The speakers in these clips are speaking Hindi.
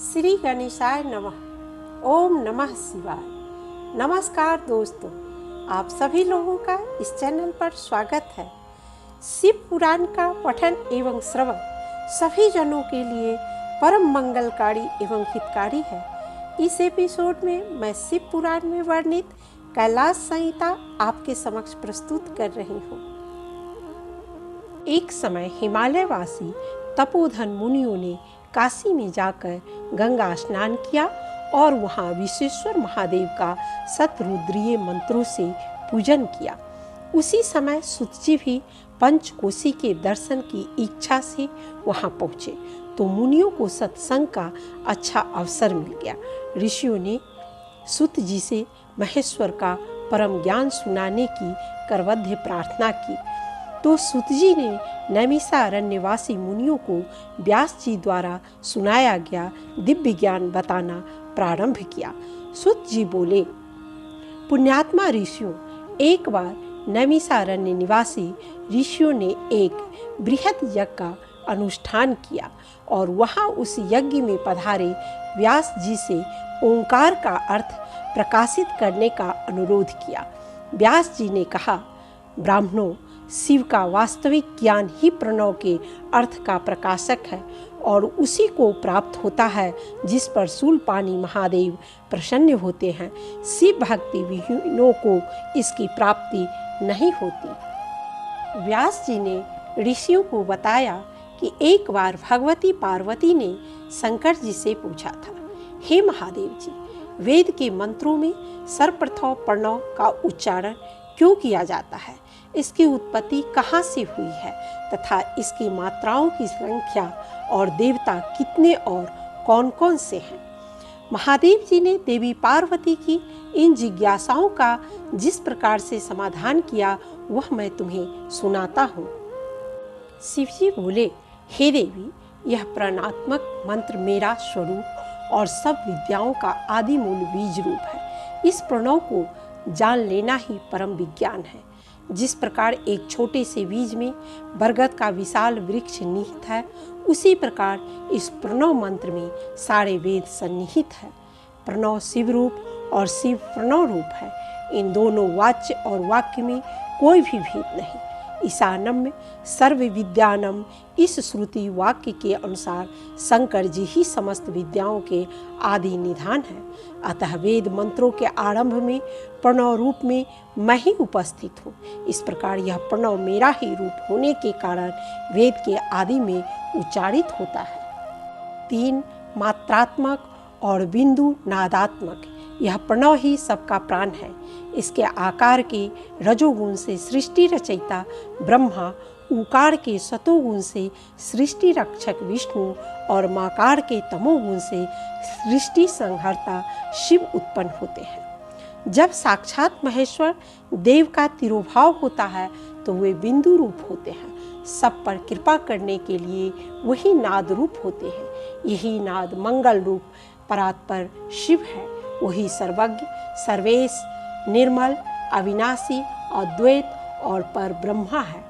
श्री गणेशाय नमः। ओम नमः शिवाय। नमस्कार दोस्तों, आप सभी लोगों का इस चैनल पर स्वागत है। शिव पुराण का पठन एवं श्रवण सभी जनों के लिए परम मंगलकारी एवं हितकारी है। इस एपिसोड में मैं शिव पुराण में वर्णित कैलाश संहिता आपके समक्ष प्रस्तुत कर रही हूँ। एक समय हिमालयवासी तपोधन मुनियों ने काशी में जाकर गंगा स्नान किया और वहाँ विश्वेश्वर महादेव का शतरुद्रीय मंत्रों से पूजन किया। उसी समय सुतजी भी पंचकोशी के दर्शन की इच्छा से वहाँ पहुँचे तो मुनियों को सत्संग का अच्छा अवसर मिल गया। ऋषियों ने सुत जी से महेश्वर का परम ज्ञान सुनाने की करवध्य प्रार्थना की तो सुत जी ने नैमिषारण्यवासी मुनियों को व्यास जी द्वारा सुनाया गया दिव्य ज्ञान बताना प्रारंभ किया। सुत जी बोले, पुण्यात्मा ऋषियों, एक बार नैमिषारण्य निवासी ऋषियों ने एक बृहत यज्ञ का अनुष्ठान किया और वहाँ उस यज्ञ में पधारे व्यास जी से ओंकार का अर्थ प्रकाशित करने का अनुरोध किया। व्यास जी ने कहा, ब्राह्मणों, शिव का वास्तविक ज्ञान ही प्रणव के अर्थ का प्रकाशक है और उसी को प्राप्त होता है जिस पर शूलपाणी महादेव प्रसन्न होते हैं। शिव भक्ति विहीनों को इसकी प्राप्ति नहीं होती। व्यास जी ने ऋषियों को बताया कि एक बार भगवती पार्वती ने शंकर जी से पूछा था, हे महादेव जी, वेद के मंत्रों में सर्वप्रथम प्रणव का उच्चारण क्यों किया जाता है? इसकी उत्पत्ति कहाँ से हुई है तथा इसकी मात्राओं की संख्या और देवता कितने और कौन कौन से हैं? महादेव जी ने देवी पार्वती की इन जिज्ञासाओं का जिस प्रकार से समाधान किया वह मैं तुम्हें सुनाता हूँ। शिव जी बोले, हे देवी, यह प्रणवात्मक मंत्र मेरा स्वरूप और सब विद्याओं का आदि मूल बीज रूप है। इस प्रणव को जान लेना ही परम विज्ञान है। जिस प्रकार एक छोटे से बीज में बरगद का विशाल वृक्ष निहित है, उसी प्रकार इस प्रणव मंत्र में सारे वेद सन्निहित है। प्रणव शिव रूप और शिव प्रणव रूप है। इन दोनों वाच्य और वाक्य में कोई भी भेद नहीं। ईशानम सर्व विद्यानम, इस श्रुति वाक्य के अनुसार शंकर जी ही समस्त विद्याओं के आदि निधान है। अतः वेद मंत्रों के आरंभ में प्रणव रूप में मैं ही उपस्थित हूँ। इस प्रकार यह प्रणव मेरा ही रूप होने के कारण वेद के आदि में उच्चारित होता है। 3 मात्रात्मक और बिंदु नादात्मक, यह प्रणव ही सबका प्राण है। इसके आकार के रजोगुण से सृष्टि रचयिता ब्रह्मा, उकार के सतोगुण से सृष्टि रक्षक विष्णु और माकार के तमोगुण से सृष्टि संहर्ता शिव उत्पन्न होते हैं। जब साक्षात महेश्वर देव का तिरोभाव होता है तो वे बिंदु रूप होते हैं। सब पर कृपा करने के लिए वही नाद रूप होते हैं। यही नाद मंगल रूप परात्पर शिव है। वही सर्वज्ञ, सर्वेश, निर्मल, अविनाशी, अद्वैत और पर ब्रह्मा है।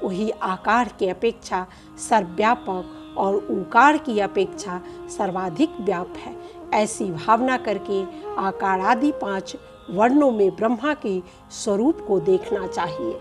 वही आकार के अपेक्षा सर्वव्यापक और उकार की अपेक्षा सर्वाधिक व्याप है। ऐसी भावना करके आकार आदि 5 वर्णों में ब्रह्मा के स्वरूप को देखना चाहिए।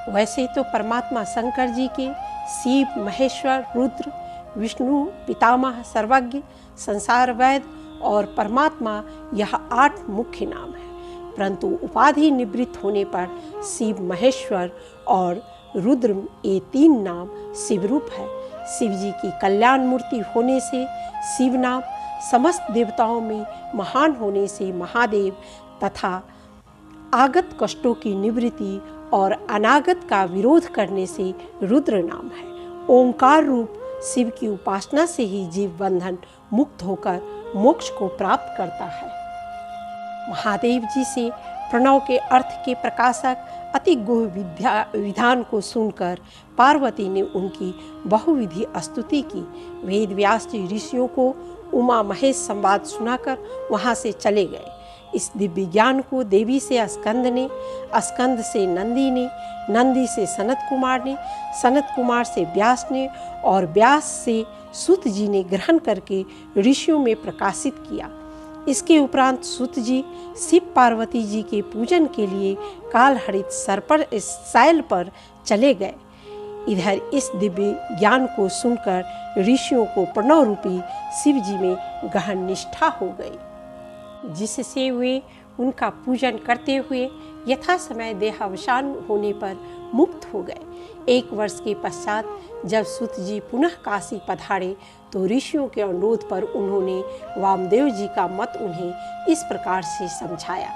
वैसे तो परमात्मा शंकर जी के शिव, महेश्वर, रुद्र, विष्णु, पितामह, सर्वज्ञ, संसार वैद और परमात्मा, यह 8 मुख्य नाम है। परंतु उपाधि निवृत्त होने पर शिव, महेश्वर और रुद्र, ये 3 नाम शिवरूप है। शिव जी की कल्याण मूर्ति होने से शिव नाम, समस्त देवताओं में महान होने से महादेव तथा आगत कष्टों की निवृत्ति और अनागत का विरोध करने से रुद्र नाम है। ओंकार रूप शिव की उपासना से ही जीव बंधन मुक्त होकर मोक्ष को प्राप्त करता है। महादेव जी से प्रणव के अर्थ के प्रकाशक अति गुह विधान को सुनकर पार्वती ने उनकी बहुविधि स्तुति की। वेद व्यास जी ऋषियों को उमा महेश संवाद सुनाकर वहाँ से चले गए। इस दिव्य ज्ञान को देवी से स्कंद ने, स्कंद से नंदी ने, नंदी से सनत कुमार ने, सनत कुमार से व्यास ने और व्यास से सूत जी ने ग्रहण करके ऋषियों में प्रकाशित किया। इसके उपरांत सूत जी शिव पार्वती जी के पूजन के लिए कालहरित सर्पर शैल पर चले गए। इधर इस दिव्य ज्ञान को सुनकर ऋषियों को प्रणव रूपी शिव जी में गहन निष्ठा हो गई, जिससे वे उनका पूजन करते हुए यथा समय देहावसान होने पर मुक्त हो गए। 1 वर्ष के पश्चात जब सूत जी पुनः काशी पधारे तो ऋषियों के अनुरोध पर उन्होंने वामदेव जी का मत उन्हें इस प्रकार से समझाया।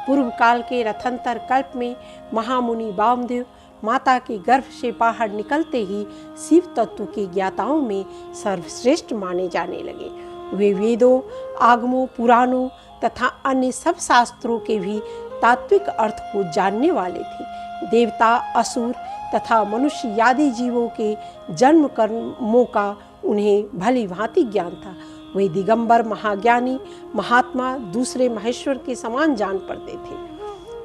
पूर्व काल के रथंतर कल्प में महामुनि वामदेव माता के गर्भ से बाहर निकलते ही शिव तत्व के ज्ञाताओं में सर्वश्रेष्ठ माने जाने लगे। वे वेदों, आगमों, पुराणों तथा अन्य सब शास्त्रों के भी तात्विक अर्थ को जानने वाले थे। देवता, असुर तथा मनुष्य आदि जीवों के जन्म कर्मों का उन्हें भली भांति ज्ञान था। वे दिगंबर, महाज्ञानी, महात्मा, दूसरे महेश्वर के समान जान पड़ते थे।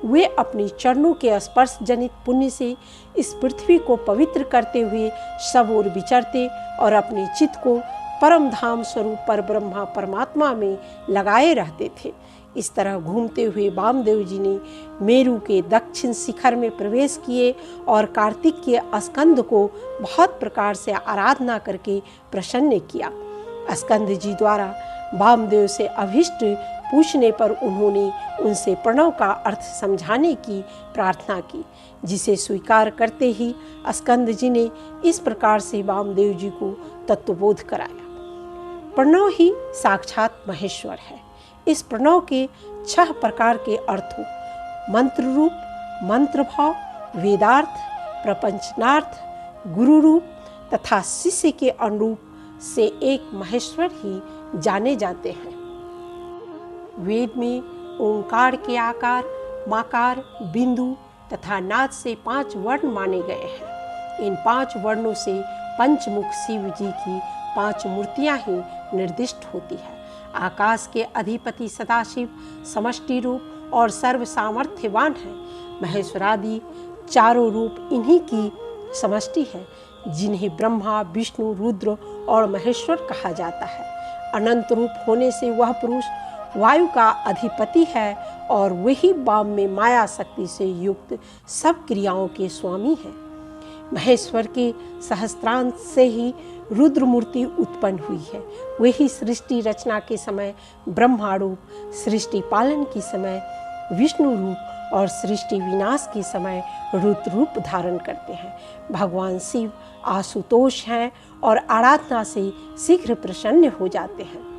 वे अपने चरणों के स्पर्श जनित पुण्य से इस पृथ्वी को पवित्र करते हुए सब ओर विचरते और अपने चित्त को परम धाम स्वरूप पर ब्रह्मा परमात्मा में लगाए रहते थे। इस तरह घूमते हुए वामदेव जी ने मेरु के दक्षिण शिखर में प्रवेश किए और कार्तिक के स्कंद को बहुत प्रकार से आराधना करके प्रसन्न किया। स्कंद जी द्वारा वामदेव से अभिष्ट पूछने पर उन्होंने उनसे प्रणव का अर्थ समझाने की प्रार्थना की, जिसे स्वीकार करते ही स्कंद जी ने इस प्रकार से वामदेव जी को तत्वबोध कराया। प्रणव ही साक्षात महेश्वर है। इस प्रणव के 6 प्रकार के अर्थों मंत्र रूप, मंत्र भाव, वेदार्थ, प्रपंचनार्थ, गुरु रूप तथा शिष्य के अनुरूप से एक महेश्वर ही जाने जाते हैं। वेद में ओंकार के आकार, माकार, बिंदु तथा नाद से 5 वर्ण माने गए हैं। इन 5 वर्णों से पंचमुख शिव जी की 5 मूर्तियां ही निर्दिष्ट होती है। आकाश के अधिपति सदाशिव समष्टि रूप और सर्व सामर्थ्यवान है। महेश्वरादि चारों रूप इन्हीं की समष्टि है, जिन्हें ब्रह्मा, विष्णु, रुद्र और महेश्वर कहा जाता है। अनंत रूप होने से वह पुरुष वायु का अधिपति है और वही वाम में माया शक्ति से युक्त सब क्रियाओं के स्वामी है। महेश्वर के सहस्त्रांश से ही रुद्र मूर्ति उत्पन्न हुई है। वही सृष्टि रचना के समय ब्रह्मा रूप, सृष्टि पालन के समय विष्णु रूप और सृष्टि विनाश के समय रुद्र रूप धारण करते हैं। भगवान शिव आशुतोष हैं और आराधना से शीघ्र प्रसन्न हो जाते हैं।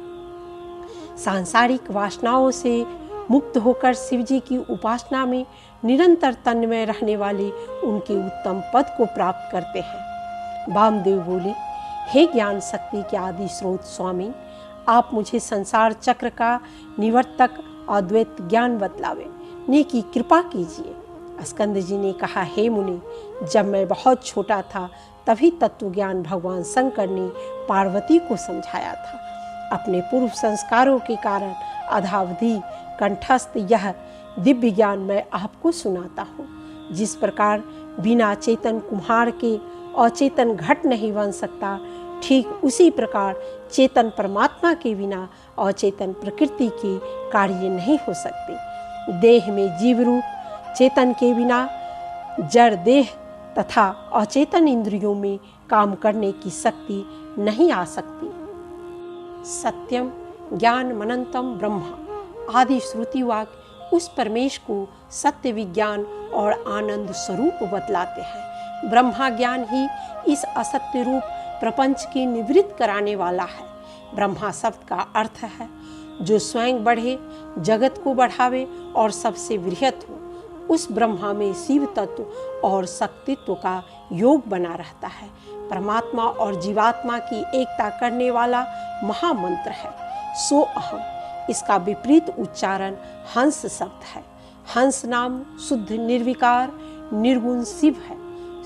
सांसारिक वासनाओं से मुक्त होकर शिव जी की उपासना में निरंतर तन्मय रहने वाले उनके उत्तम पद को प्राप्त करते हैं। वामदेव बोले, हे ज्ञान शक्ति के आदि स्रोत स्वामी, आप मुझे संसार चक्र का निवर्तक अद्वैत ज्ञान बतलावे ने की कृपा कीजिए। स्कंद जी ने कहा, हे मुनि, जब मैं बहुत छोटा था तभी तत्व ज्ञान भगवान शंकर ने पार्वती को समझाया था। अपने पूर्व संस्कारों के कारण अधावधि कंठस्थ यह दिव्य ज्ञान मैं आपको सुनाता हूँ। जिस प्रकार बिना चेतन कुम्हार के अचेतन घट नहीं बन सकता, ठीक उसी प्रकार चेतन परमात्मा के बिना अचेतन प्रकृति के कार्य नहीं हो सकते। देह में जीव रूप, चेतन के बिना जड़ देह तथा अचेतन इंद्रियों में काम करने की शक्ति नहीं आ सकती। सत्यम ज्ञान मनंतम ब्रह्मा आदि श्रुतिवाक उस परमेश को सत्य विज्ञान और आनंद स्वरूप बतलाते हैं। ब्रह्मा ज्ञान ही इस असत्य रूप प्रपंच की निवृत्त कराने वाला है। ब्रह्मा शब्द का अर्थ है जो स्वयं बढ़े, जगत को बढ़ावे और सबसे वृहत हो। उस ब्रह्मा में शिव तत्व और शक्तित्व का योग बना रहता है। परमात्मा और जीवात्मा की एकता करने वाला महामंत्र है सो अहम। इसका विपरीत उच्चारण हंस शब्द है। हंस नाम शुद्ध निर्विकार निर्गुण शिव है।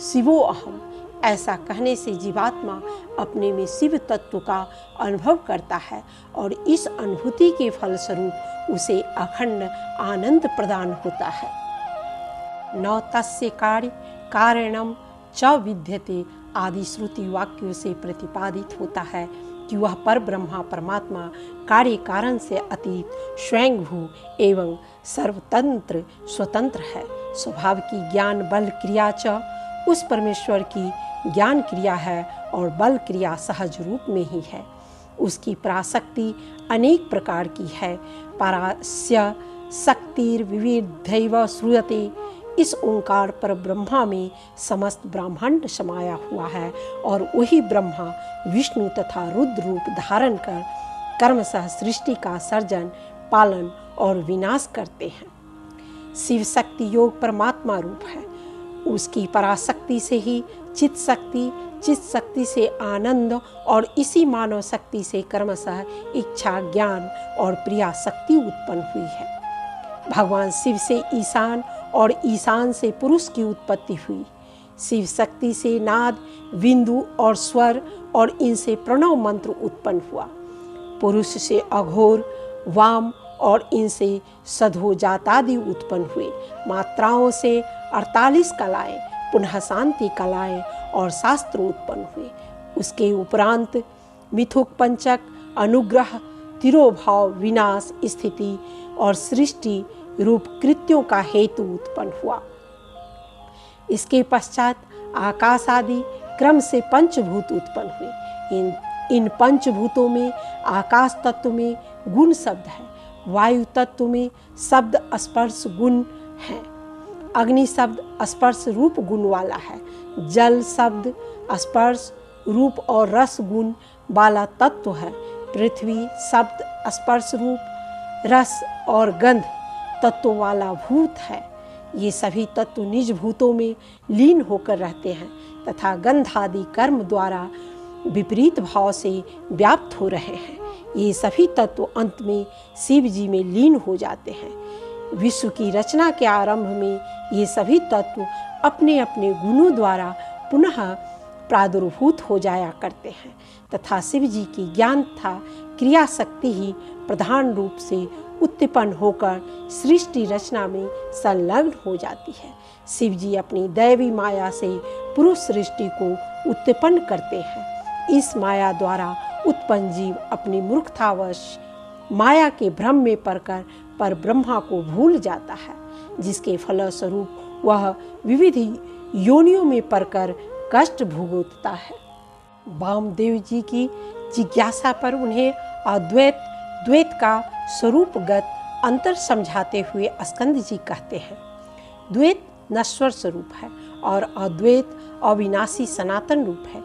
शिवो अहम, ऐसा कहने से जीवात्मा अपने में शिव तत्व का अनुभव करता है और इस अनुभूति के फलस्वरूप उसे अखंड आनंद प्रदान होता है। न तस्य कार्य कारणम च विद्यते आदि श्रुति वाक्यों से प्रतिपादित होता है कि वह पर ब्रह्मा परमात्मा कार्य कारण से अतीत स्वयंभू एवं सर्वतंत्र स्वतंत्र है। स्वभाव की ज्ञान बल क्रिया च उस परमेश्वर की ज्ञान क्रिया है और बल क्रिया सहज रूप में ही है। उसकी पराशक्ति अनेक प्रकार की है। परास्य शक्तिर्विविधैव श्रूयते। इस ओंकार पर ब्रह्मा में समस्त ब्रह्मांड समाया हुआ है और वही ब्रह्मा विष्णु तथा रुद्र रूप धारण कर कर्मशः सृष्टि का सर्जन पालन और विनाश करते हैं। शिव शक्ति योग परमात्मा रूप है। उसकी पराशक्ति से ही चित्त शक्ति, चित्त शक्ति से आनंद और इसी मानव शक्ति से कर्मशः इच्छा ज्ञान और प्रिया शक्ति उत्पन्न हुई है। भगवान शिव से ईशान और ईशान से पुरुष की उत्पत्ति हुई। शिव शक्ति से नाद, बिंदु और स्वर और इनसे प्रणव मंत्र उत्पन्न हुआ। पुरुष से अघोर, वाम और इनसे सधोजातादि उत्पन्न हुए। मात्राओं से 48 कलाएं, पुनः शांति कलाएं और शास्त्र उत्पन्न हुए। उसके उपरांत मिथुक पंचक, अनुग्रह, तिरोभाव, विनाश, स्थिति और सृष्टि रूप कृत्यों का हेतु उत्पन्न हुआ। इसके पश्चात आकाश आदि क्रम से पंचभूत उत्पन्न हुए। इन पंचभूतों में आकाश तत्व में गुण शब्द है, वायु तत्व में शब्द स्पर्श गुण है, अग्नि शब्द स्पर्श रूप गुण वाला है, जल शब्द स्पर्श रूप और रस गुण वाला तत्व है, पृथ्वी शब्द स्पर्श रूप रस और गंध तत्व वाला भूत है। ये सभी तत्व निज भूतों में लीन होकर रहते हैं तथा गंधादि कर्म द्वारा विपरीत भाव से व्याप्त हो रहे हैं। ये सभी तत्व अंत में शिव जी में लीन हो जाते हैं। विश्व की रचना के आरंभ में ये सभी तत्व अपने अपने गुणों द्वारा पुनः प्रादुर्भूत हो जाया करते हैं तथा शिव जी की ज्ञान तथा क्रिया शक्ति ही प्रधान रूप से उत्पन्न होकर सृष्टि रचना में संलग्न हो जाती है। शिव जी अपनी दैवी माया से पुरुष सृष्टि को उत्पन्न करते हैं। इस माया द्वारा उत्पन्न जीव अपनी मूर्खतावश माया के भ्रम में पड़कर पर ब्रह्मा को भूल जाता है, जिसके फलस्वरूप वह विविध योनियों में पड़कर कष्ट भुगतता है। वामदेव जी की जिज्ञासा पर उन्हें अद्वैत द्वैत का स्वरूपगत अंतर समझाते हुए स्कंद जी कहते हैं, द्वैत नश्वर स्वरूप है और अद्वैत अविनाशी सनातन रूप है।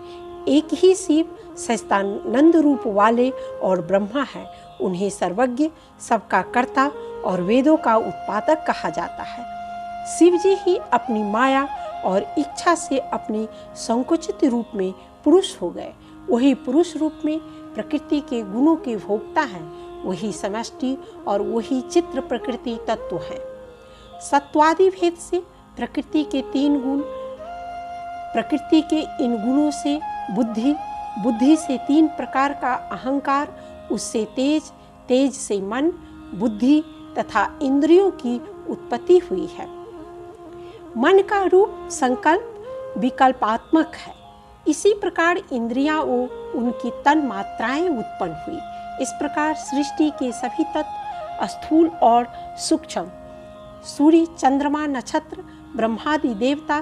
एक ही शिव सच्चिदानंद रूप वाले और ब्रह्मा है। उन्हें सर्वज्ञ, सबका कर्ता और वेदों का उत्पादक कहा जाता है। शिव जी ही अपनी माया और इच्छा से अपने संकुचित रूप में पुरुष हो गए। वही पुरुष रूप में प्रकृति के गुणों के भोक्ता हैं। वही समष्टि और वही चित्र प्रकृति तत्व है। सत्वादि भेद से प्रकृति के 3 गुण, प्रकृति के इन गुणों से बुद्धि, बुद्धि से 3 प्रकार का अहंकार, उससे तेज, तेज से मन, बुद्धि तथा इंद्रियों की उत्पत्ति हुई है। मन का रूप संकल्प विकल्पात्मक है। इसी प्रकार इंद्रियां और उनकी तन मात्राएं उत्पन्न हुई। इस प्रकार सृष्टि के सभी तत्व स्थूल और सूक्ष्म, सूर्य, चंद्रमा, नक्षत्र, ब्रह्मादि देवता,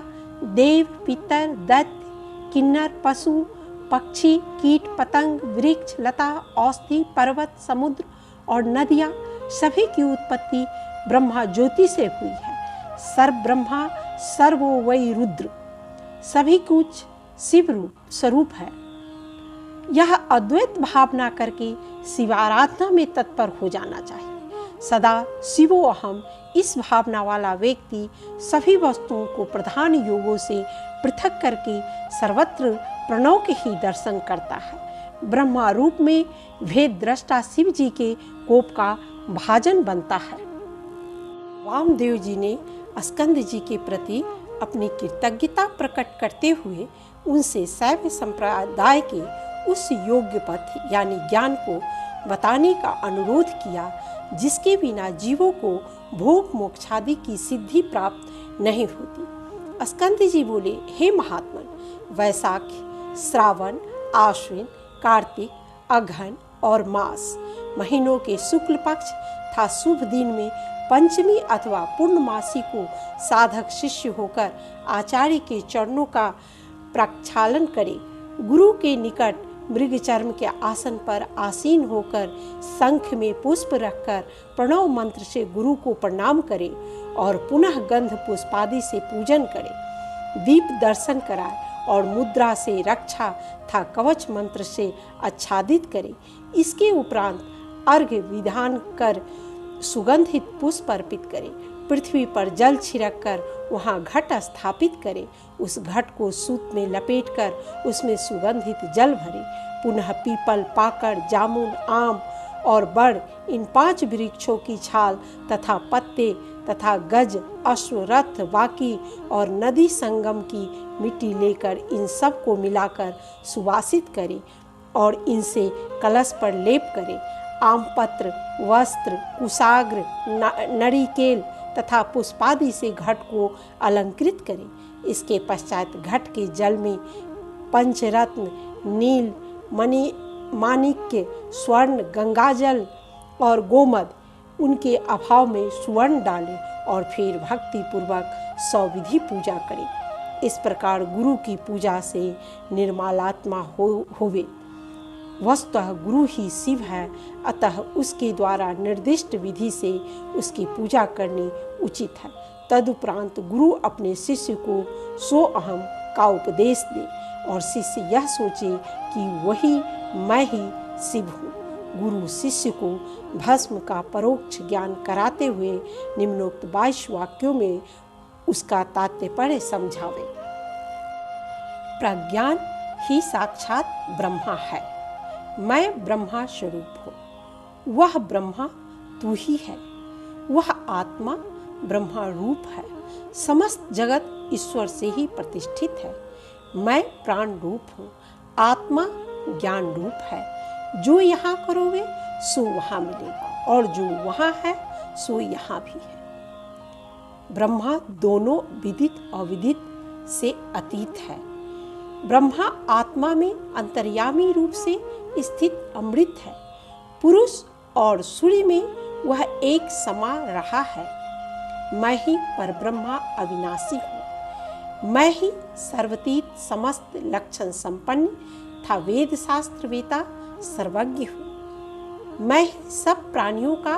देव, पितर, दैत्य, किन्नर, पशु, पक्षी, कीट, पतंग, वृक्ष, लता, औषधि, पर्वत, समुद्र और नदियाँ, सभी की उत्पत्ति ब्रह्मा ज्योति से हुई है। सर्व ब्रह्मा सर्वो वै रुद्र, सभी कुछ शिव रूप स्वरूप है। यह अद्वैत भावना करके शिवाराधना में तत्पर हो जाना चाहिए। सदा शिवो अहम, इस भावना वाला व्यक्ति सभी वस्तुओं को प्रधान योगों से पृथक करके सर्वत्र प्रणव के ही दर्शन करता है। ब्रह्मा रूप में भेद दृष्टा शिव जी के कोप का भाजन बनता है। वामदेव जी ने स्कंद जी के प्रति अपनी कृतज्ञता प्रकट करते हुए उनसे शैव संप्रदाय के उस योग्य पथ यानी ज्ञान को बताने का अनुरोध किया जिसके बिना जीवों को भोग मोक्षादि की सिद्धि प्राप्त नहीं होती। स्कंद जी बोले, हे महात्मन, वैशाख, श्रावण, आश्विन, कार्तिक, अगहन और मास महीनों के शुक्ल पक्ष तथा शुभ दिन में पंचमी अथवा पूर्णमासी को साधक शिष्य होकर आचार्य के चरणों का प्रक्षालन करे। गुरु के निकट मृगचर्म के आसन पर आसीन होकर शंख में पुष्प रखकर प्रणव मंत्र से गुरु को प्रणाम करे और पुनः गंध पुष्पादि से पूजन करे। दीप दर्शन कराए और मुद्रा से रक्षा तथा कवच मंत्र से आच्छादित करे। इसके उपरांत अर्घ्य विधान कर सुगंधित पुष्प अर्पित करे। पृथ्वी पर जल छिड़क कर वहाँ घट स्थापित करे। उस घट को सूत में लपेटकर उसमें सुगंधित जल भरे। पुनः पीपल, पाकड़, जामुन, आम और बड़ इन 5 वृक्षों की छाल तथा पत्ते तथा गज, अश्व, रथ, वाकी और नदी संगम की मिट्टी लेकर इन सब को मिलाकर सुवासित करे और इनसे कलश पर लेप करे। आम पत्र, वस्त्र, कुशाग्र, नरिकेल तथा पुष्पादि से घट को अलंकृत करे। इसके पश्चात घट के जल में पंचरत्न, नील, माणिक्य, स्वर्ण, गंगाजल और गोमद उनके अभाव में सुवर्ण डाले और फिर भक्ति पूर्वक सौविधि पूजा करे। इस प्रकार गुरु की पूजा से निर्मलात्मा होवे। वस्तुतः गुरु ही शिव है, अतः उसके द्वारा निर्दिष्ट विधि से उसकी पूजा करनी उचित है। तदुपरांत गुरु अपने शिष्य को सो अहम का उपदेश दे और शिष्य यह सोचे कि वही मैं ही शिव हूँ। गुरु शिष्य को भस्म का परोक्ष ज्ञान कराते हुए निम्नोक्त 22 वाक्यों में उसका तात्पर्य समझावे। प्रज्ञान ही साक्षात ब्रह्मा है। मैं ब्रह्मा स्वरूप हूँ। वह ब्रह्मा तू ही है। वह आत्मा ब्रह्मा रूप है। समस्त जगत ईश्वर से ही प्रतिष्ठित है। मैं प्राण रूप हूँ। आत्मा ज्ञान रूप है। जो यहाँ करोगे सो वहाँ मिलेगा और जो वहाँ है सो यहाँ भी है। ब्रह्मा दोनों विदित अविदित से अतीत है। ब्रह्मा आत्मा में अंतर्यामी रूप से स्थित अमृत है। पुरुष और सूर्य में वह एक समा रहा है। मैं ही परब्रह्मा अविनाशी हूँ। मैं ही सर्वतीत समस्त लक्षण संपन्न था वेद शास्त्र वेता सर्वज्ञ हूँ। मैं ही सब प्राणियों का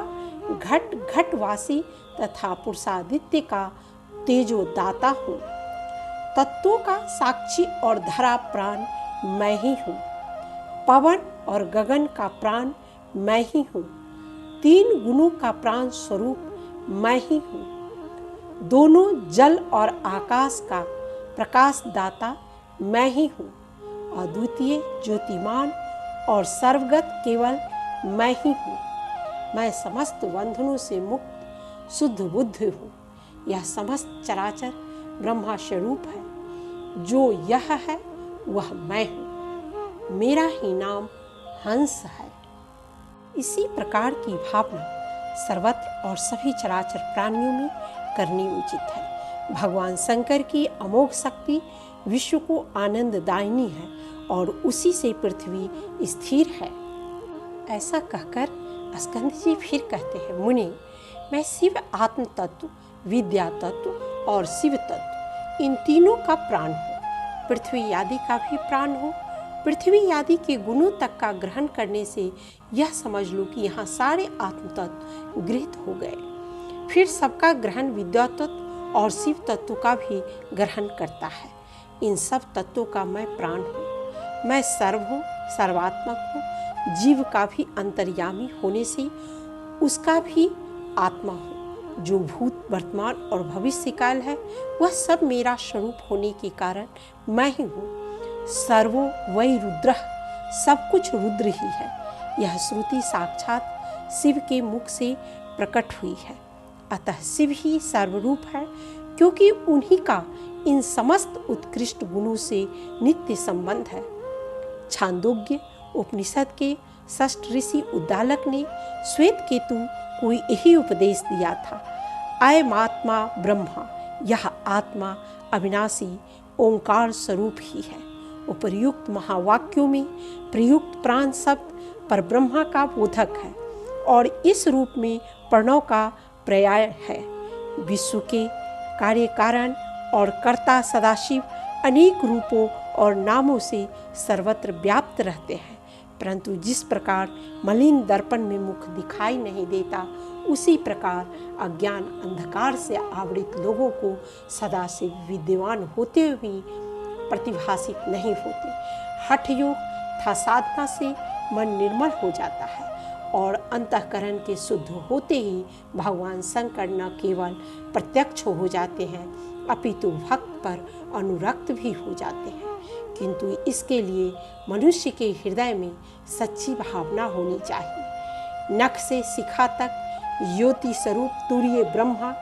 घट घटवासी तथा पुरुषादित्य का तेजोदाता हूँ। तत्वों का साक्षी और धरा प्राण मैं ही हूँ। पवन और गगन का प्राण मैं ही हूँ। 3 गुणों का प्राण स्वरूप मैं ही हूँ। दोनों जल और आकाश का प्रकाश दाता मैं ही हूँ। अद्वितीय, ज्योतिमान और सर्वगत केवल मैं ही हूँ। मैं समस्त बंधनों से मुक्त शुद्ध बुद्ध हूँ। यह समस्त चराचर ब्रह्मा स्वरूप है। जो यह है वह मैं हूँ। मेरा ही नाम हंस है। इसी प्रकार की भावना सर्वत्र और सभी चराचर प्राणियों में करनी उचित है। भगवान शंकर की अमोघ शक्ति विश्व को आनंददायिनी है और उसी से पृथ्वी स्थिर है। ऐसा कहकर स्कंद जी फिर कहते हैं, मुने, मैं शिव आत्म तत्व, विद्या तत्व और शिव तत्व इन तीनों का प्राण हूँ। पृथ्वी आदि का भी प्राण हूँ। पृथ्वी आदि के गुणों तक का ग्रहण करने से यह समझ लो कि यहाँ सारे आत्म तत्व गृहीत हो गए। फिर सबका ग्रहण विद्या तत्व और शिव तत्व का भी ग्रहण करता है। इन सब तत्वों का मैं प्राण हूँ। मैं सर्व हूँ, सर्वात्मक हूँ। जीव का भी अंतर्यामी होने से उसका भी आत्मा हूँ। जो भूत, वर्तमान और भविष्य काल है वह सब मेरा स्वरूप होने के कारण मैं ही हूँ। सर्वो वै रुद्रः, सब कुछ रुद्र ही है। यह श्रुति साक्षात शिव के मुख से प्रकट हुई है। अतः शिव ही सर्वरूप है, क्योंकि उन्हीं का इन समस्त उत्कृष्ट गुणों से नित्य संबंध है। छांदोग्य उपनिषद के षष्ठ ऋषि उद्दालक ने श्वेत केतु को यही उपदेश दिया था। अयमात्मा ब्रह्मा, यह आत्मा अविनाशी ओंकार स्वरूप ही है। उपर्युक्त महावाक्यों में प्रयुक्त प्राण शब्द परब्रह्मा का बोधक है और इस रूप में प्रणव का पर्याय है। विश्व के कार्य कारण और कर्ता सदाशिव अनेक रूपों और नामों से सर्वत्र व्याप्त रहते हैं, परंतु जिस प्रकार मलिन दर्पण में मुख दिखाई नहीं देता, उसी प्रकार अज्ञान अंधकार से आवृत लोगों को सदा से विद्यमान होते हुए प्रतिभासित नहीं होते। हठ योग तथा साधना से मन निर्मल हो जाता है और अंतःकरण के शुद्ध होते ही भगवान शंकर न केवल प्रत्यक्ष हो जाते हैं अपितु भक्त पर अनुरक्त भी हो जाते हैं, किंतु इसके लिए मनुष्य के हृदय में सच्ची भावना होनी चाहिए। नख से शिखा तक ज्योति स्वरूप तुरीय ब्रह्मा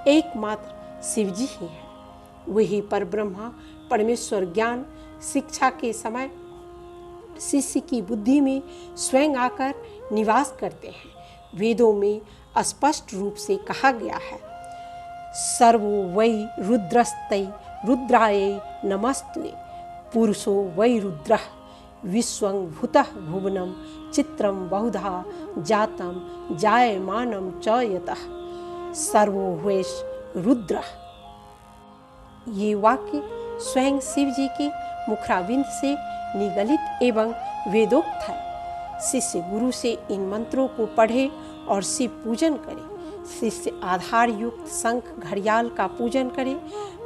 एकमात्र शिवजी ही है। वही पर ब्रह्मा परमेश्वर ज्ञान शिक्षा के समय शिष्य की बुद्धि में स्वयं आकर निवास करते हैं। वेदों में स्पष्ट रूप से कहा गया है, सर्वो वै रुद्रस्तै रुद्रायै नमस्ते, पुरुषो वै रुद्रः विश्वं भूतः भुवनं चित्रं बहुधा जातं जायमानं च यतः सर्वो वैश रुद्रः। ये वाक्य स्वयं शिव जी के मुखराविंद से निगलित एवं वेदोक्त है। शिष्य गुरु से इन मंत्रों को पढ़े और शिव पूजन करे। शिष्य आधार युक्त शंख घड़ियाल का पूजन करे,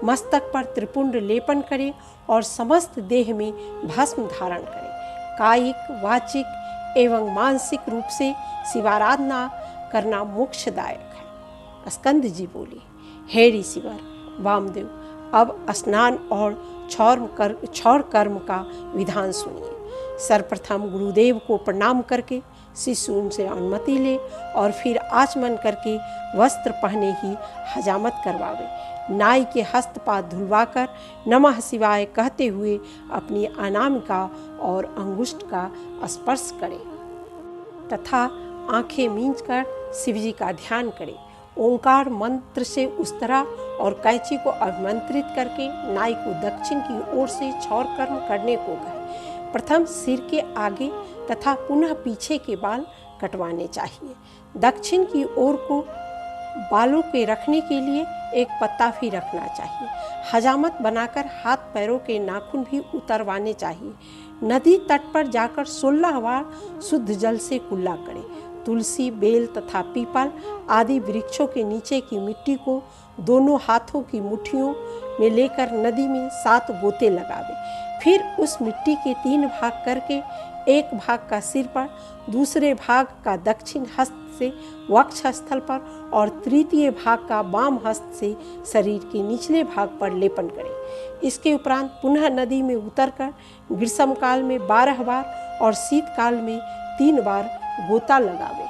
मस्तक पर त्रिपुंड लेपन करे और समस्त देह में भस्म धारण करे। कायिक वाचिक एवं मानसिक रूप से शिवाराधना करना मोक्षदायक है। स्कंद जी बोले, हे ऋषिवर वामदेव, अब स्नान और क्षौर कर्म का विधान सुनिए। सर्वप्रथम गुरुदेव को प्रणाम करके शिष्य उनसे अनुमति ले और फिर आचमन करके वस्त्र पहने ही हजामत करवावे। नाई के हस्तपाद धुलवाकर नमः शिवाय कहते हुए अपनी अनामिका और अंगुष्ठ का स्पर्श करे तथा आंखें मींचकर शिवजी का ध्यान करे। ओंकार मंत्र से उस्तरा और कैंची को अभिमंत्रित करके नाई को दक्षिण की ओर से क्षौर कर्म करने को कहे। प्रथम सिर के आगे तथा पुनः पीछे के बाल कटवाने चाहिए। दक्षिण की ओर को बालों के रखने के लिए एक पत्ता भी रखना चाहिए। हजामत बनाकर हाथ पैरों के नाखून भी उतरवाने चाहिए। नदी तट पर जाकर 16 बार शुद्ध जल से कुल्ला करें। तुलसी, बेल तथा पीपल आदि वृक्षों के नीचे की मिट्टी को दोनों हाथों की मुट्ठियों में लेकर नदी में 7 गोते लगावे। फिर उस मिट्टी के 3 भाग करके एक भाग का सिर पर, दूसरे भाग का दक्षिण हस्त से वक्ष स्थल पर और तृतीय भाग का वाम हस्त से शरीर के निचले भाग पर लेपन करें। इसके उपरांत पुनः नदी में उतरकर ग्रीष्म काल में 12 बार और शीतकाल में 3 बार गोता लगावे।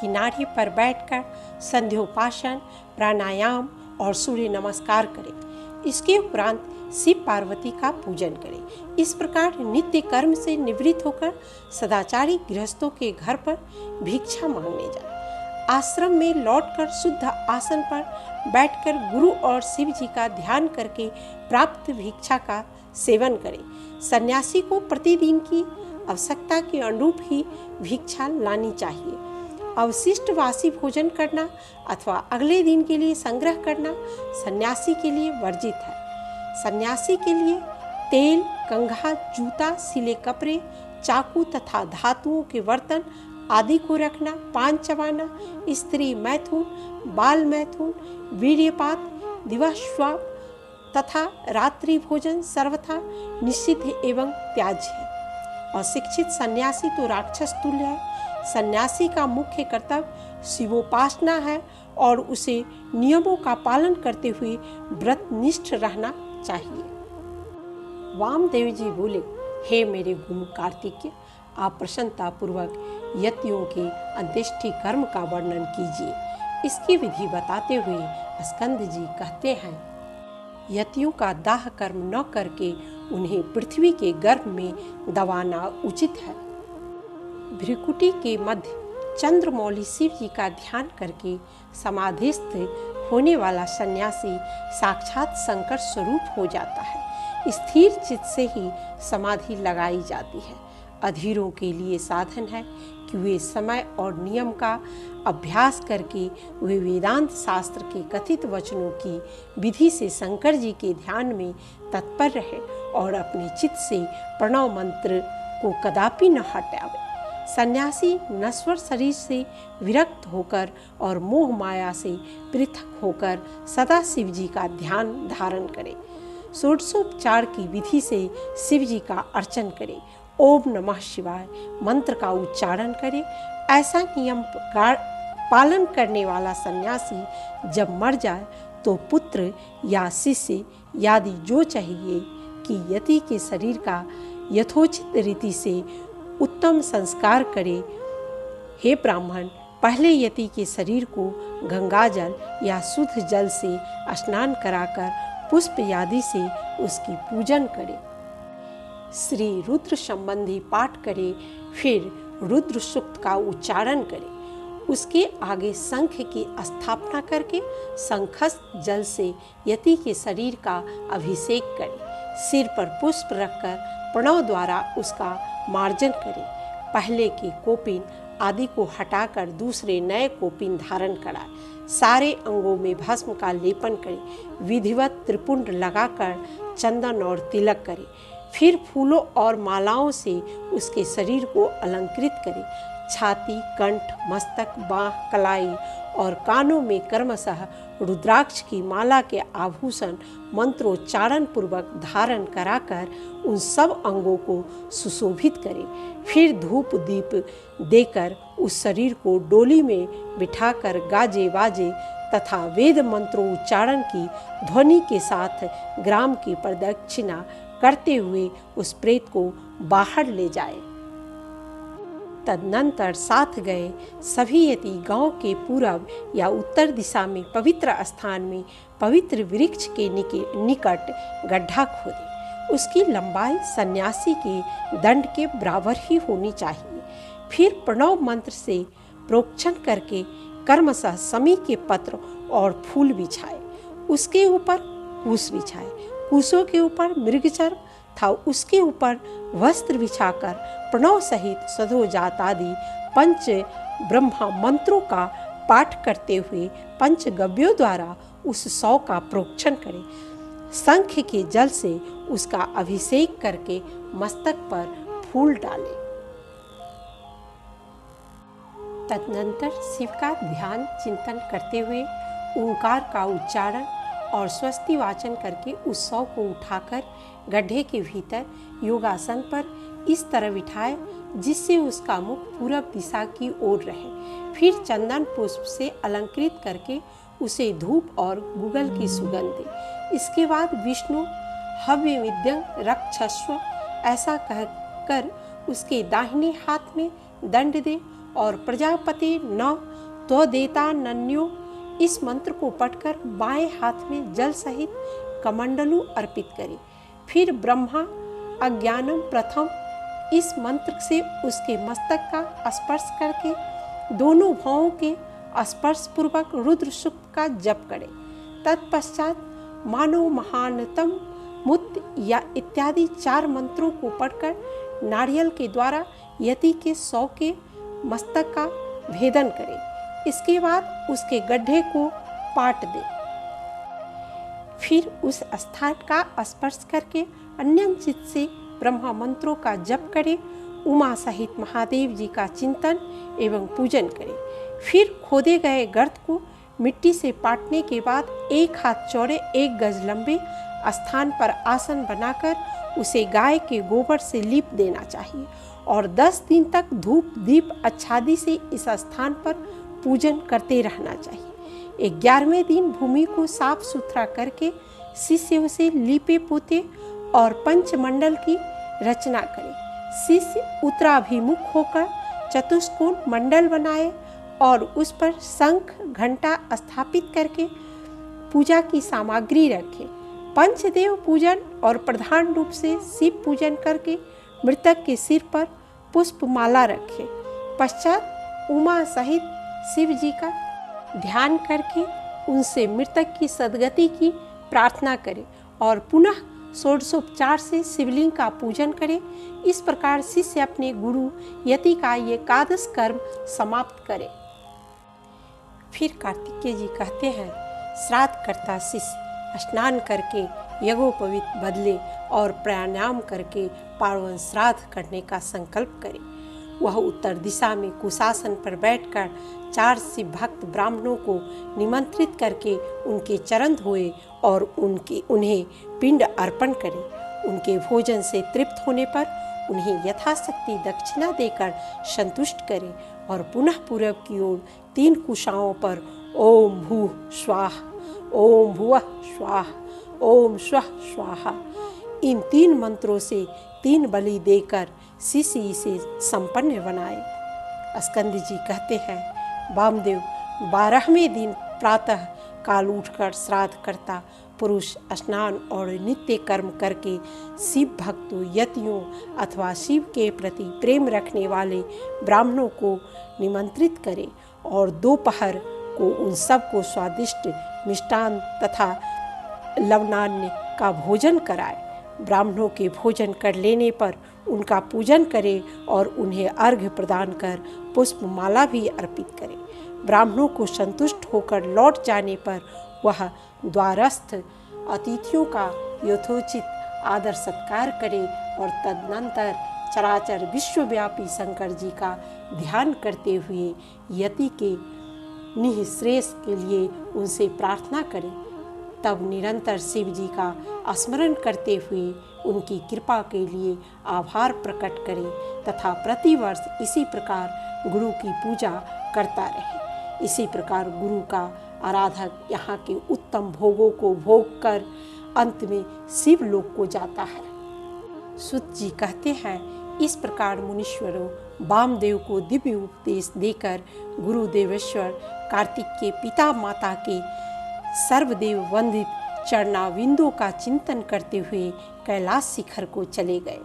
किनारे पर बैठकर संध्योपासन, प्राणायाम और सूर्य नमस्कार करें। इसके उपरांत शिव पार्वती का पूजन करें। इस प्रकार नित्य कर्म से निवृत्त होकर सदाचारी गृहस्थों के घर पर भिक्षा मांगने जाए। आश्रम में लौटकर शुद्ध आसन पर बैठकर गुरु और शिव जी का ध्यान करके प्राप्त भिक्षा का सेवन करें। सन्यासी को प्रतिदिन की आवश्यकता के अनुरूप ही भिक्षा लानी चाहिए। अवशिष्ट वासी भोजन करना अथवा अगले दिन के लिए संग्रह करना सन्यासी के लिए वर्जित है। सन्यासी के लिए तेल, कंघा, जूता, सिले कपड़े, चाकू तथा धातुओं के बर्तन आदि को रखना, पान चबाना, स्त्री मैथुन, बाल मैथुन, वीर्यपात, दिवस्वाप तथा रात्रि भोजन सर्वथा निषिद्ध एवं त्याज्य है। अशिक्षित सन्यासी तो राक्षस तुल्य है। सन्यासी का मुख्य कर्तव्य शिवोपासना है और उसे नियमों का पालन करते हुए व्रतनिष्ठ रहना चाहिए। वामदेव जी बोले, हे मेरे गुरु कार्तिकेय, आप प्रसन्नता पूर्वक यतियों के अंत्येष्टि कर्म का वर्णन कीजिए। इसकी विधि बताते हुए स्कंद जी कहते हैं, यतियों का दाह कर्म न करके उन्हें पृथ्वी के गर्भ में दबाना उचित है। भ्रिकुटी के मध्य चंद्रमौली शिव जी का ध्यान करके समाधिस्थ होने वाला सन्यासी साक्षात शंकर स्वरूप हो जाता है। स्थिर चित्त से ही समाधि लगाई जाती है। अधीरों के लिए साधन है कि वे समय और नियम का अभ्यास करके वे वेदांत शास्त्र के कथित वचनों की विधि से शंकर जी के ध्यान में तत्पर रहे और अपने चित्त से प्रणव मंत्र को कदापि न हटावे। सन्यासी नश्वर शरीर से विरक्त होकर और मोह माया से पृथक होकर सदा शिव जी का ध्यान धारण करे। षोडशोपचार की विधि से शिव जी का अर्चन करे। ओम नमः शिवाय मंत्र का उच्चारण करे। ऐसा नियम पालन करने वाला सन्यासी जब मर जाए तो पुत्र या शिष्य आदि जो चाहिए कि यति के शरीर का यथोचित रीति से उत्तम संस्कार करे। हे ब्राह्मण, पहले यति के शरीर को गंगाजल या शुद्ध जल से स्नान कराकर पुष्प आदि से उसकी पूजन करे। श्री रुद्र संबंधी पाठ करे, फिर रुद्र सूक्त का उच्चारण करे। उसके आगे शंख की स्थापना करके शंखस्थ जल से यति के शरीर का अभिषेक करे। सिर पर पुष्प रखकर प्रणव द्वारा उसका मार्जन करे। पहले के कोपिन आदि को हटाकर दूसरे नए कोपिन धारण कराए। सारे अंगों में भस्म का लेपन करे। विधिवत त्रिपुंड लगाकर चंदन और तिलक करे। फिर फूलों और मालाओं से उसके शरीर को अलंकृत करे। छाती, कंठ, मस्तक, बाह, कलाई और कानों में क्रमशः रुद्राक्ष की माला के आभूषण मंत्रोच्चारण पूर्वक धारण कराकर उन सब अंगों को सुशोभित करे। फिर धूप दीप देकर उस शरीर को डोली में बिठाकर गाजे बाजे तथा वेद मंत्रोच्चारण की ध्वनि के साथ ग्राम की प्रदक्षिणा करते हुए उस प्रेत को बाहर ले जाए। तदनंतर साथ गए सभी यति गांव के पूरब या उत्तर दिशा में पवित्र स्थान में पवित्र वृक्ष के निकट गड्ढा खोदे। उसकी लंबाई सन्यासी के दंड के बराबर ही होनी चाहिए। फिर प्रणव मंत्र से प्रोक्षण करके कर्मशः समी के पत्र और फूल बिछाए। उसके ऊपर कुश बिछाए। कुशों के ऊपर मृगचर्म था। उसके ऊपर वस्त्र बिछाकर प्रणव सहित सधोजात आदि पंच ब्रह्मा मंत्रों का पाठ करते हुए पंचगव्यों द्वारा उस शव का प्रोक्षण करें। शंख के जल से उसका अभिषेक करके मस्तक पर फूल डाले। तदनंतर शिव का ध्यान चिंतन करते हुए ओंकार का उच्चारण और स्वस्ति वाचन करके उस शव को उठाकर गड्ढे के भीतर योगासन पर इस तरह बिठाए जिससे उसका मुख पूरब दिशा की ओर रहे। फिर चंदन पुष्प से अलंकृत करके उसे धूप और गुगल की सुगंध दे। इसके बाद विष्णु हव्य विद्यं रक्षस्व ऐसा कहकर उसके दाहिने हाथ में दंड दे और प्रजापति न तो देता नन्यो इस मंत्र को पढ़कर बाएं हाथ में जल सहित कमंडलू अर्पित करे। फिर ब्रह्मा अज्ञानम प्रथम इस मंत्र से उसके मस्तक का स्पर्श करके दोनों भावों के स्पर्श पूर्वक रुद्र सूक्त का जप करे। तत्पश्चात मानो महानतम मुत या इत्यादि 4 मंत्रों को पढ़कर नारियल के द्वारा यति के शव के मस्तक का भेदन करे। इसके बाद उसके गड्ढे को पाट दे। फिर उस स्थान का स्पर्श करके अन्यंचित से ब्रह्मा मंत्रों का जप करे। उमा सहित महादेव जी का चिंतन एवं पूजन करे। फिर खोदे गए गर्त को मिट्टी से पाटने के बाद 1 हाथ चौड़े 1 गज लंबे स्थान पर आसन बनाकर उसे गाय के गोबर से लीप देना चाहिए और 10 दिन तक धूप दीप आच्छादी से इस स्थान पर पूजन करते रहना चाहिए। 11वें दिन भूमि को साफ सुथरा करके शिष्य उसे लीपे पोते और पंचमंडल की रचना करे। शिष्य उत्तराभिमुख होकर चतुष्कोण मंडल बनाए और उस पर शंख घंटा स्थापित करके पूजा की सामग्री रखे। पंचदेव पूजन और प्रधान रूप से शिव पूजन करके मृतक के सिर पर पुष्पमाला रखे। पश्चात उमा सहित शिव जी का ध्यान करके उनसे मृतक की सद्गति की प्रार्थना करें और पुनः षोडशोपचार से शिवलिंग का पूजन करें। इस प्रकार शिष्य अपने गुरु यति का ये एकादश कर्म समाप्त करे। फिर कार्तिकेय जी कहते हैं, श्राद्ध करता शिष्य स्नान करके यज्ञोपवीत बदले और प्राणायाम करके पार्वन श्राद्ध करने का संकल्प करे। वह उत्तर दिशा में कुशासन पर बैठकर 4 शिव भक्त ब्राह्मणों को निमंत्रित करके उनके चरण धोए और उन्हें पिंड अर्पण करे। उनके भोजन से तृप्त होने पर उन्हें यथाशक्ति दक्षिणा देकर संतुष्ट करे और पुनः पूरब की ओर 3 कुशाओं पर ओम भूः स्वाहा, ओम भुवः स्वाहा, ओम स्वः स्वाहा, इन 3 मंत्रों से 3 बलि देकर शिष्य इसे संपन्न बनाए। स्कंद जी कहते हैं, वामदेव 12वें दिन प्रातः काल उठकर श्राद्ध करता पुरुष स्नान और नित्य कर्म करके शिव भक्तों, यतियों अथवा शिव के प्रति प्रेम रखने वाले ब्राह्मणों को निमंत्रित करे और दोपहर को उन सबको स्वादिष्ट मिष्टान तथा लवणान्य का भोजन कराए। ब्राह्मणों के भोजन कर लेने पर उनका पूजन करे और उन्हें अर्घ्य प्रदान कर पुष्पमाला भी अर्पित करे। ब्राह्मणों को संतुष्ट होकर लौट जाने पर वह द्वारस्थ अतिथियों का यथोचित आदर सत्कार करे और तदनंतर चराचर विश्वव्यापी शंकर जी का ध्यान करते हुए यति के निःश्रेयस के लिए उनसे प्रार्थना करे। तब निरंतर शिव जी का स्मरण करते हुए उनकी कृपा के लिए आभार प्रकट करे तथा प्रतिवर्ष इसी प्रकार गुरु की पूजा करता रहे। इसी प्रकार गुरु का आराधक यहाँ के उत्तम भोगों को भोग कर अंत में शिव लोक को जाता है। सूत जी कहते हैं, इस प्रकार मुनीश्वरों वामदेव को दिव्य उपदेश देकर गुरुदेवेश्वर कार्तिक के पिता माता के सर्वदेव वंदित चरणाविंदों का चिंतन करते हुए कैलाश शिखर को चले गए।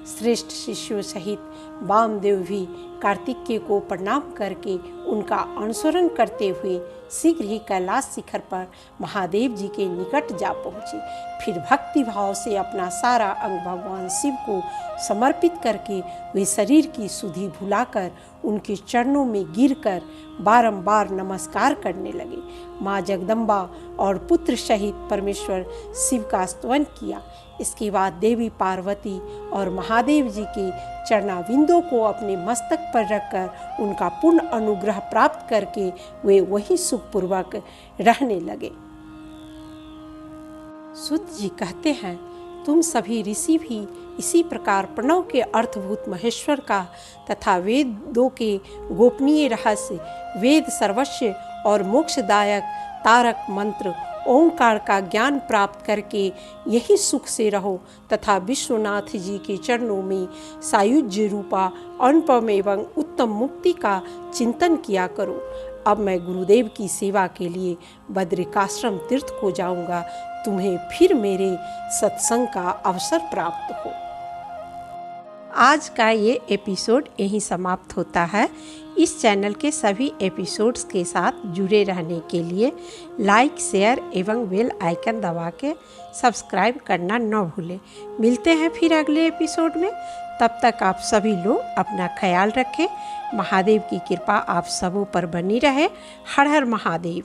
श्रेष्ठ शिष्यों सहित वामदेव भी कार्तिकेय को प्रणाम करके उनका अनुसरण करते हुए शीघ्र ही कैलाश शिखर पर महादेव जी के निकट जा पहुँचे। फिर भक्ति भाव से अपना सारा अंग भगवान शिव को समर्पित करके वे शरीर की सुधि भुलाकर उनके चरणों में गिरकर बारंबार नमस्कार करने लगे। माँ जगदम्बा और पुत्र सहित परमेश्वर शिव का स्तवन किया। इसके बाद देवी पार्वती और महादेव जी के चरणाविंदों को अपने मस्तक पर रखकर उनका पूर्ण अनुग्रह प्राप्त करके वे वही सुखपूर्वक रहने लगे। सूत जी कहते हैं, तुम सभी ऋषि भी इसी प्रकार प्रणव के अर्थभूत महेश्वर का तथा वेदों के गोपनीय रहस्य, वेद सर्वस्व और मोक्षदायक तारक मंत्र ओंकार का ज्ञान प्राप्त करके यही सुख से रहो तथा विश्वनाथ जी के चरणों में सायुज्य रूपा अनुपम एवं उत्तम मुक्ति का चिंतन किया करो। अब मैं गुरुदेव की सेवा के लिए बद्रिकाश्रम तीर्थ को जाऊंगा। तुम्हें फिर मेरे सत्संग का अवसर प्राप्त हो। आज का ये एपिसोड यहीं समाप्त होता है। इस चैनल के सभी एपिसोड्स के साथ जुड़े रहने के लिए लाइक, शेयर एवं बेल आइकन दबा के सब्सक्राइब करना न भूलें। मिलते हैं फिर अगले एपिसोड में। तब तक आप सभी लोग अपना ख्याल रखें। महादेव की कृपा आप सबों पर बनी रहे। हर हर महादेव।